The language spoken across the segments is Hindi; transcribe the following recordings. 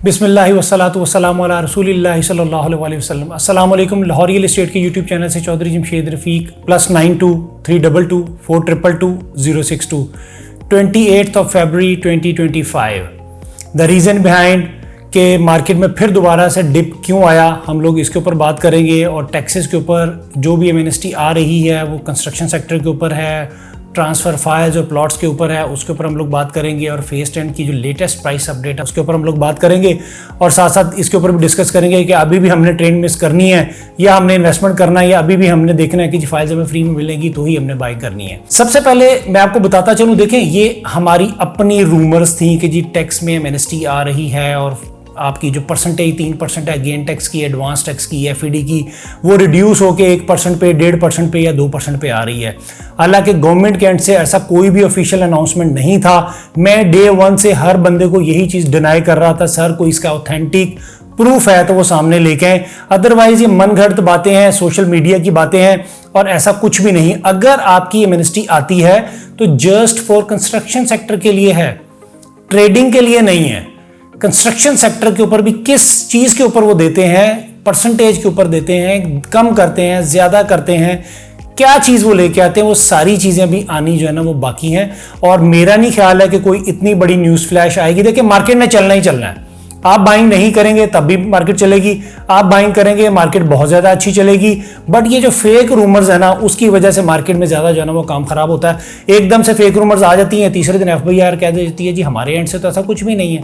बिस्मिल्लाहि वस्सलातु वस्सलामु अला रसूलिल्लाहि सल्लल्लाहु अलैहि वसल्लम। अस्सलाम वालेकुम। लाहौर रियल एस्टेट के यूट्यूब चैनल से चौधरी जमशेद रफ़ीक +92 322 422 062 28 फरवरी 2025। द रीज़न बिहाइंड के मार्केट में फिर दोबारा से डिप क्यों आया, हम लोग इसके ऊपर बात करेंगे। और टैक्सेस के ऊपर जो भी एमएनएसटी आ रही है वो कंस्ट्रक्शन सेक्टर के ऊपर है, ट्रांसफ़र फाइल्स और प्लॉट्स के ऊपर है, उसके ऊपर हम लोग बात करेंगे। और फेस 10 की जो लेटेस्ट प्राइस अपडेट है उसके ऊपर हम लोग बात करेंगे। और साथ साथ इसके ऊपर भी डिस्कस करेंगे कि अभी भी हमने ट्रेंड मिस करनी है या हमने इन्वेस्टमेंट करना है, या अभी भी हमने देखना है कि फाइल्स हमें फ्री में मिलेंगी तो ही हमने बाय करनी है। सबसे पहले मैं आपको बताता चलूँ, देखें ये हमारी अपनी रूमर्स थी कि जी टैक्स में एमएनएसटी आ रही है और आपकी जो परसेंटेज 3% है गेन टैक्स की, एडवांस टैक्स की, एफईडी की, वो रिड्यूस होकर 1% पे, 1.5% पे या 2% पे आ रही है। हालांकि गवर्नमेंट के एंड से ऐसा कोई भी ऑफिशियल अनाउंसमेंट नहीं था। मैं डे 1 से हर बंदे को यही चीज़ डिनाई कर रहा था, सर कोई इसका ऑथेंटिक प्रूफ है तो वो सामने लेके आए, अदरवाइज ये मनगढ़ंत बातें हैं, सोशल मीडिया की बातें हैं और ऐसा कुछ भी नहीं। अगर आपकी एमएनएसटी आती है तो जस्ट फॉर कंस्ट्रक्शन सेक्टर के लिए है, ट्रेडिंग के लिए नहीं है। कंस्ट्रक्शन सेक्टर के ऊपर भी किस चीज़ के ऊपर वो देते हैं, परसेंटेज के ऊपर देते हैं, कम करते हैं, ज़्यादा करते हैं, क्या चीज़ वो लेके आते हैं, वो सारी चीज़ें भी आनी जो है ना वो बाकी हैं। और मेरा नहीं ख्याल है कि कोई इतनी बड़ी न्यूज़ फ्लैश आएगी। देखिए मार्केट ने चलना ही चलना है, आप बाइंग नहीं करेंगे तब भी मार्केट चलेगी, आप बाइंग करेंगे मार्केट बहुत ज़्यादा अच्छी चलेगी। बट ये जो फेक रूमर्स है ना उसकी वजह से मार्केट में ज़्यादा जो है ना वो काम खराब होता है। एकदम से फेक रूमर्स आ जाती हैं, तीसरे दिन एफबीआर कह देती है जी हमारे एंड से तो ऐसा कुछ भी नहीं है,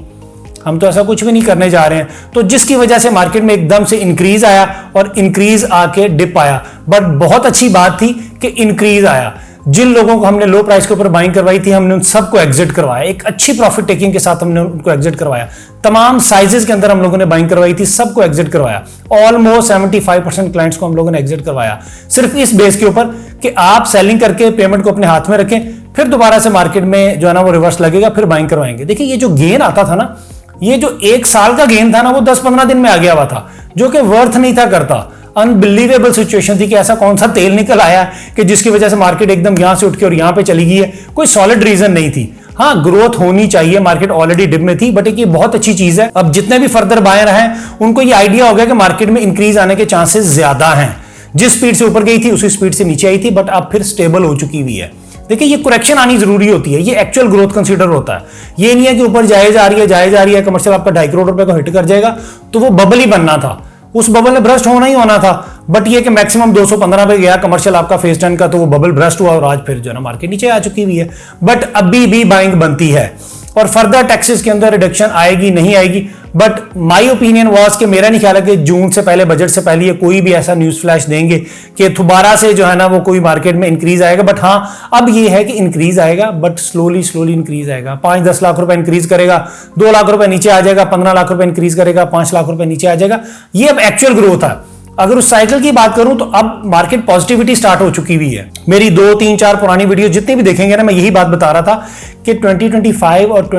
हम तो ऐसा कुछ भी नहीं करने जा रहे हैं। तो जिसकी वजह से मार्केट में एकदम से इंक्रीज आया और इंक्रीज आके डिप आया। बट बहुत अच्छी बात थी कि इंक्रीज आया। जिन लोगों को हमने लो प्राइस के ऊपर बाइंग करवाई थी हमने उन सबको एग्जिट करवाया, एक अच्छी प्रॉफिट टेकिंग के साथ हमने उनको एग्जिट करवाया। तमाम साइजेस के अंदर हम लोगों ने बाइंग करवाई थी, सबको एग्जिट करवाया। ऑलमोस्ट 75% क्लाइंट्स को हम लोगों ने एग्जिट करवाया, सिर्फ इस बेस के ऊपर कि आप सेलिंग करके पेमेंट को अपने हाथ में रखें, फिर दोबारा से मार्केट में जो है ना वो रिवर्स लगेगा, फिर बाइंग करवाएंगे। देखिए ये जो गेन आता था ना, ये जो 1 साल का गेन था ना वो 10-15 दिन में आ गया हुआ था, जो कि वर्थ नहीं था करता। अनबिलीवेबल सिचुएशन थी कि ऐसा कौन सा तेल निकल आया कि जिसकी वजह से मार्केट एकदम यहां से उठ के और यहां पे चली गई है। कोई सॉलिड रीजन नहीं थी। हाँ ग्रोथ होनी चाहिए, मार्केट ऑलरेडी डिप में थी, बट एक ये बहुत अच्छी चीज है। अब जितने भी फर्दर बायर हैं उनको ये आइडिया हो गया कि मार्केट में इंक्रीज आने के चांसेस ज्यादा हैं। जिस स्पीड से ऊपर गई थी उसी स्पीड से नीचे आई थी, बट अब फिर स्टेबल हो चुकी हुई है। देखिए ये करेक्शन आनी जरूरी होती है, ये एक्चुअल ग्रोथ कंसीडर होता है। ये नहीं है कि ऊपर जाए जा रही है कमर्शियल आपका 2.5 करोड़ रुपए को हिट कर जाएगा तो वो बबल ही बनना था, उस बबल ने ब्रस्ट होना ही होना था। बट ये कि मैक्सिमम 215 पे गया कमर्शियल आपका फेज 10 का, तो वो बबल ब्रस्ट हुआ और आज फिर जो है ना मार्केट नीचे आ चुकी हुई है। बट अभी भी बाइंग बनती है और फर्दर टैक्सेस के अंदर रिडक्शन आएगी नहीं आएगी। बट माय ओपिनियन वाज कि मेरा नहीं ख्याल है कि जून से पहले, बजट से पहले ये कोई भी ऐसा न्यूज़ फ्लैश देंगे कि दोबारा से जो है ना वो कोई मार्केट में इंक्रीज आएगा। बट हाँ अब ये है कि इंक्रीज आएगा, बट स्लोली इंक्रीज आएगा। 5-10 लाख रुपए इंक्रीज करेगा, 2 लाख रुपए नीचे आ जाएगा, 15 लाख रुपए इंक्रीज करेगा, 5 लाख रुपए नीचे आ जाएगा। ये अब एक्चुअल ग्रोथ है। अगर उस साइकिल की बात करूं तो अब मार्केट पॉजिटिविटी स्टार्ट हो चुकी हुई है। मेरी 2, 3, 4 पुरानी वीडियो जितनी भी देखेंगे ना, मैं यही बात बता रहा था कि 2025 और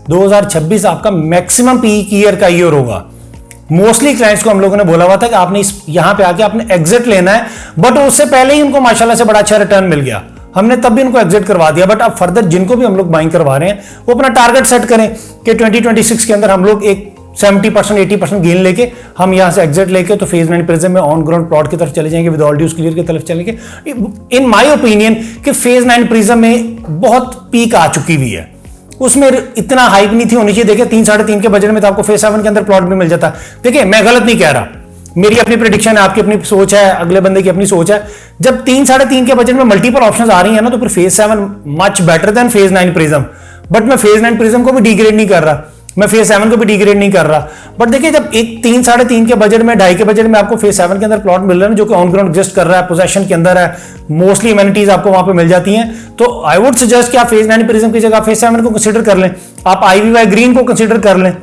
2026 आपका मैक्सिमम पीक ईयर का ईयर होगा। मोस्टली क्लाइंट्स को हम लोगों ने बोला हुआ था कि आपने यहां पे आके आपने एग्जिट लेना है, बट उससे पहले ही उनको माशाल्लाह से बड़ा अच्छा रिटर्न मिल गया, हमने तब भी उनको एग्जिट करवा दिया। बट अब फर्दर जिनको भी हम लोग बाइंग करवा रहे हैं वो अपना टारगेट सेट करें कि 2026 के अंदर हम लोग एक 70% 80% गेन लेके हम यहां से एग्जिट लेके तो फेज 9 प्रिज्म में ऑन ग्राउंड प्लॉट की तरफ चले जाएंगे, विद ऑल ड्यूज क्लियर की तरफ चलेंगे। इन माय ओपिनियन कि फेज 9 प्रिज्म में बहुत पीक आ चुकी हुई है, उसमें इतना हाइप नहीं थी होनी चाहिए। देखिए 3-3.5 के बजट में तो आपको फेज 7 के अंदर प्लॉट भी मिल जाता। देखिए मैं गलत नहीं कह रहा, मेरी अपनी प्रेडिक्शन है, आपकी अपनी सोच है, अगले बंदे की अपनी सोच है। जब 3-3.5 के बजट में मल्टीपल ऑप्शंस आ रही है ना तो फिर phase 7 much better than phase 9 prism. But मैं फेज 9 प्रिज्म को भी डिग्रेड नहीं कर रहा, मैं फेज 7 को भी डिग्रेड नहीं कर रहा। बट देखिए जब एक 3-3.5 के बजट में, 2.5 के बजट में आपको फेज 7 के अंदर प्लॉट मिल रहा है जो कि ऑन ग्राउंड एग्जिस्ट कर रहा है, पोजेशन के अंदर है, मोस्टली एमिनिटीज आपको वहां पे मिल जाती हैं, तो आई वुड सजेस्ट कि आप फेज 9 प्रिज्म की जगह फेज 7 को कंसीडर कर लें, आप IVY ग्रीन को कंसीडर कर लें,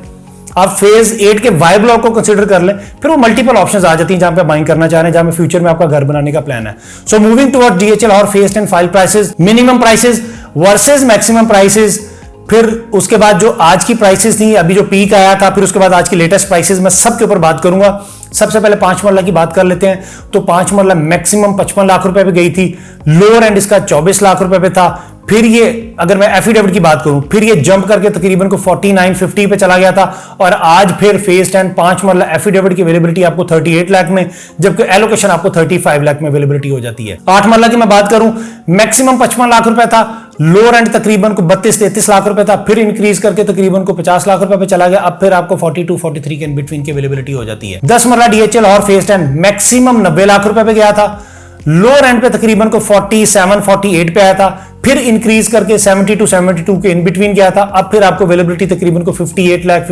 आप फेज 8 के वाई ब्लॉक को कंसीडर कर लें। फिर वो मल्टीपल ऑप्शंस आ जाती हैं जहां पे बाइंग करना चाह रहे हैं, जहां पे फ्यूचर में आपका घर बनाने का प्लान है। सो मूविंग टुवर्ड DHL और phase 10 file prices, minimum prices versus maximum prices, फिर उसके बाद जो आज की प्राइसेस थी, अभी जो पीक आया था, फिर उसके बाद आज की लेटेस्ट प्राइसेस, मैं सबके ऊपर बात करूंगा। सबसे पहले 5 मरला की बात कर लेते हैं। तो 5 मरला मैक्सिमम 55 लाख रुपए पे गई थी, लोअर एंड इसका 24 लाख रुपए पे था, फिर ये अगर मैं एफिडेविट की बात करूं, फिर ये जंप करके तकरीबन को 4950 पे चला गया था और आज फिर फेज 10 5 मरला एफिडेविट की अवेलेबिलिटी आपको 38 लाख में, जबकि एलोकेशन आपको 35 लाख में अवेलेबिलिटी हो जाती है। 8 मरला की मैं बात करूं, मैक्सिमम 55 लाख रुपए था, लोअर एंड तकरीबन को 32-33 लाख रुपए था, फिर इंक्रीज करके तकरीबन को 50 लाख रुपए पे चला गया, अब फिर आपको 42-43 के इन बिटवीन की अवेलेबिलिटी हो जाती है। 10 मरला डीएचएल और फेज 10 मैक्सिमम 90 लाख रुपए पे गया था, लोअर एंड पे तकरीबन को 47-48 पे आया था, फिर इंक्रीज करके 72 के इन बिटवीन गया था, अब फिर आपको अवेलेबिलिटी तकरीबन को 58 लाख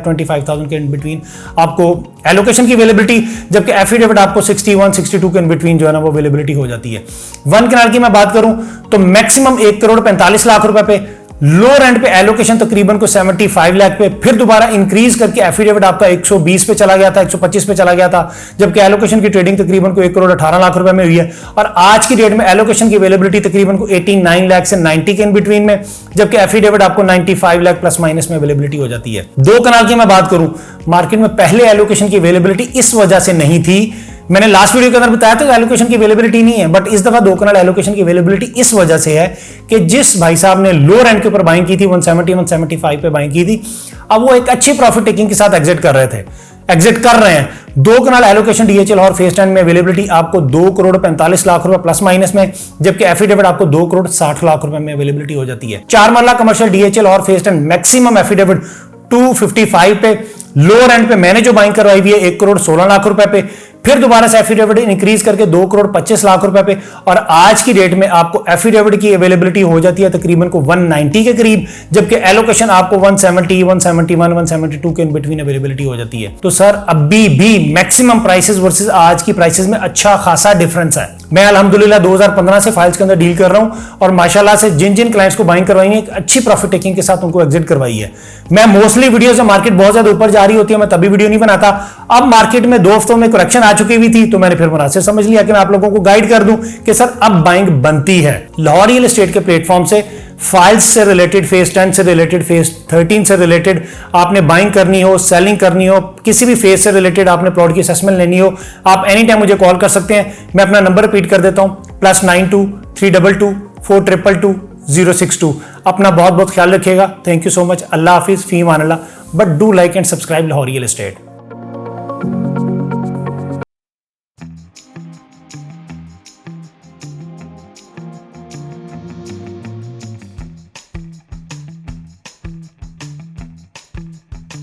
25,000 के इन बिटवीन आपको एलोकेशन की अवेलेबिलिटी, जबकि एफिडेविट आपको 61-62 के इन बिटवीन जो है ना वो अवेलेबिलिटी हो जाती है। वन कैनाल की मैं बात करूं तो मैक्सिमम 1,45,00,000 रुपए पे, लोअर एंड पे एलोकेशन तकरीबन को 75 लाख पे, फिर दोबारा इंक्रीज करके एफिडेविट आपका 120 पे चला गया था, 125 पे चला गया था, जबकि एलोकेशन की ट्रेडिंग तकरीबन को 1,18,00,000 रुपए में हुई है और आज की डेट में एलोकेशन की अवेलेबिलिटी तकरीबन को 89 लाख से 90 के इन बिटवीन में, जबकि एफिडेविट आपको 95 लाख प्लस माइनस में अवेलेबिलिटी हो जाती है। दो कनाल की मैं बात करूं, मार्केट में पहले एलोकेशन की अवेलेबिलिटी इस वजह से नहीं थी, मैंने लास्ट वीडियो के अंदर बताया था एलोकेशन की अवेलेबिलिटी नहीं है, बट इस दफा दो कनाल एलोकेशन की अवेलेबिलिटी इस वजह से है कि जिस भाई साहब ने लोअर एंड के ऊपर बाइंग की थी 170-175 पे बाइंग की थी, अब वो एक अच्छी प्रॉफिट टेकिंग के साथ एग्जिट कर रहे हैं। दो कनाल एलोकेशन डीएचएल और फेज 10 में अवेलेबिलिटी आपको 2,45,00,000 रुपए प्लस माइनस में, जबकि एफिडेविट आपको 2,60,00,000 रुपए में अवेलेबिलिटी हो जाती है। 4 मरला कमर्शियल डीएचएल और फेज 10 मैक्सिमम एफिडेविट 255 पे, लोअर एंड पे मैंने जो बाइंग करवाई हुई है 1,16,00,000 रुपए पे, फिर दोबारा से एफिडेविट इंक्रीज करके 2,25,00,000 रुपए पे, और आज की डेट में आपको एफिडेविट की अवेलेबिलिटी हो जाती है तकरीबन को 190 के करीब, जबकि एलोकेशन आपको 170, 171, 172 के इन बिटवीन अवेलेबिलिटी हो जाती है। तो सर अभी भी मैक्सिमम प्राइसेस वर्सेस आज की प्राइसेस में अच्छा खासा डिफरेंस है। मैं अल्हम्दुलिल्लाह 2015 से फाइल्स के अंदर डील कर रहा हूं और माशाल्लाह से जिन जिन क्लाइंट्स को बाइंग करवाई है एक अच्छी प्रॉफिट टेकिंग के साथ उनको एग्जिट करवाई है। मैं मोस्टली वीडियो से मार्केट बहुत ज्यादा ऊपर जा रही होती है मैं तभी वीडियो नहीं बनाता, अब मार्केट में 2 हफ्तों में करेक्शन आ चुकी हुई थी तो मैंने फिर मुनासिब समझ लिया कि मैं आप लोगों को गाइड कर दूं कि सर अब बाइंग बनती है। लाहौर रियल एस्टेट के प्लेटफॉर्म से फाइल्स से रिलेटेड, फेज 10 से रिलेटेड, फेज 13 से रिलेटेड आपने बाइंग करनी हो, सेलिंग करनी हो, किसी भी फेज से रिलेटेड आपने प्लॉट की असेसमेंट लेनी हो, आप एनी टाइम मुझे कॉल कर सकते हैं। मैं अपना नंबर रिपीट कर देता हूं, +92 322 422 062। अपना बहुत बहुत ख्याल रखिएगा। Thank you so much. अल्लाह हाफिज, फी मान अल्लाह, but do like and subscribe Lahore real estate.